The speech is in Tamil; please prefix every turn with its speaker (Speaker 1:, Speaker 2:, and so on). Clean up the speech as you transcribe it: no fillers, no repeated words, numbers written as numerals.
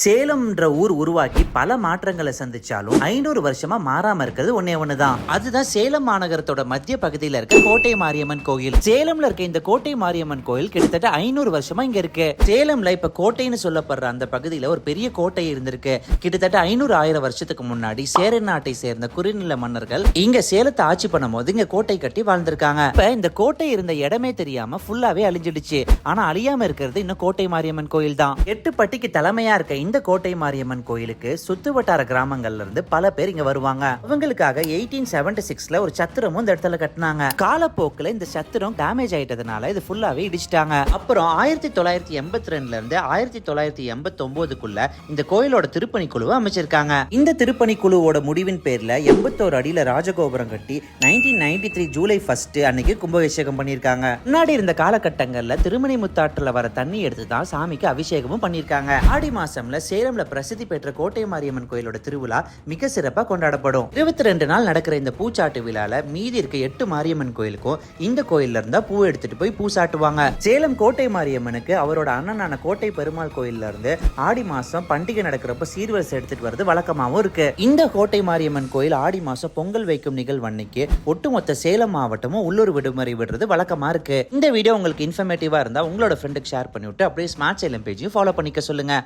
Speaker 1: சேலம்ன்ற ஊர் உருவாக்கி பல மாற்றங்களை சந்திச்சாலும் 500 வருஷமா மாறாம இருக்கிறது ஒன்னே ஒண்ணுதான். அதுதான் சேலம் மாநகரத்தோட மத்திய பகுதியில இருக்க கோட்டை மாரியம்மன் கோயில். சேலம்ல இருக்க இந்த கோட்டை மாரியம்மன் கோயில் கிட்டத்தட்ட 500 வருஷமா இங்க இருக்கு. சேலம்ல இப்ப கோட்டைன்னு சொல்லப்படுற அந்த பகுதியில ஒரு பெரிய கோட்டை இருந்திருக்கு. கிட்டத்தட்ட 500 வருஷத்துக்கு முன்னாடி சேர நாட்டை சேர்ந்த குறுநில மன்னர்கள் இங்க சேலத்தை ஆட்சி பண்ணும் போது இங்க கோட்டை கட்டி வாழ்ந்திருக்காங்க. இப்ப இந்த கோட்டை இருந்த இடமே தெரியாம ஃபுல்லாவே அழிஞ்சிடுச்சு. ஆனா அழியாம இருக்கிறது இன்னும் கோட்டை மாரியம்மன் கோயில் தான். 8 பட்டிக்கு தலைமையா இருக்க இந்த கோட்டை மாரியம்மன் கோயிலுக்கு சுத்து வட்டார கிராமங்கள்ல இருந்து பல பேர் இங்க வருவாங்க. அவங்களுக்காக 1876ல ஒரு சத்திரமும் இந்த இடத்துல கட்டினாங்க. காலப்போக்குல இந்த சத்திரம் டேமேஜ் ஆயிட்டதுனால இது ஃபுல்லாவே இடிச்சிட்டாங்க. அப்புறம் 1982ல இருந்து 1989க்குள்ள இந்த கோயிலோட திருப்பணி குழுவை அமைச்சிருக்காங்க. இந்த திருப்பணி குழுவோட முடிவின் பேர்ல 81 அடியில ராஜகோபுரம் கட்டி 1993 ஜூலை 1 அன்னைக்கு கும்பாபிஷேகம் பண்ணிருக்காங்க. முன்னாடி இருந்த காலகட்டங்கள்ல திருமணி முத்தாற்றுல வர தண்ணி எடுத்து தான் சாமிக்கு அபிஷேகமும் பண்ணிருக்காங்க. ஆடி மாசம்ல சேலம்ல பிரசித்தி பெற்ற கோட்டை மாரியம்மன் கோயிலோட திருவிழா மிக சிறப்பா கொண்டாடப்படும். 22 நாள் நடக்கிற இந்த பூச்சாட்டு விழால மீதி இருக்க 8 மாரியம்மன் கோயிலுக்கும் இந்த கோயில்ல இருந்தா பூ எடுத்துட்டு போய் பூ சாட்டுவாங்க. சேலம் கோட்டை மாரியம்மனுக்கு அவரோட அண்ணனான கோட்டை பெருமாள் கோயில்ல இருந்து ஆடி மாசம் பண்டிகை நடக்கிறப்ப சீர்வரிசை எடுத்துட்டு வருது வழக்கமாவும் இருக்கு. இந்த கோட்டை மாரியம்மன் கோயில் ஆடி மாசம் பொங்கல் வைக்கும் நிகழ்வு அன்னைக்கு ஒட்டுமொத்த சேலம் மாவட்டமும் உள்ளூர் விடுமுறை விடுறது வழக்கமா இருக்கு. இந்த வீடியோ உங்களுக்கு இன்ஃபர்மேட்டிவா இருந்தா உங்களோட ஃப்ரெண்டுக்கு ஷேர் பண்ணிவிட்டு அப்படியே ஸ்மார்ட் சேலம் பேஜையும் ஃபாலோ பண்ணிக்க சொல்லுங்க.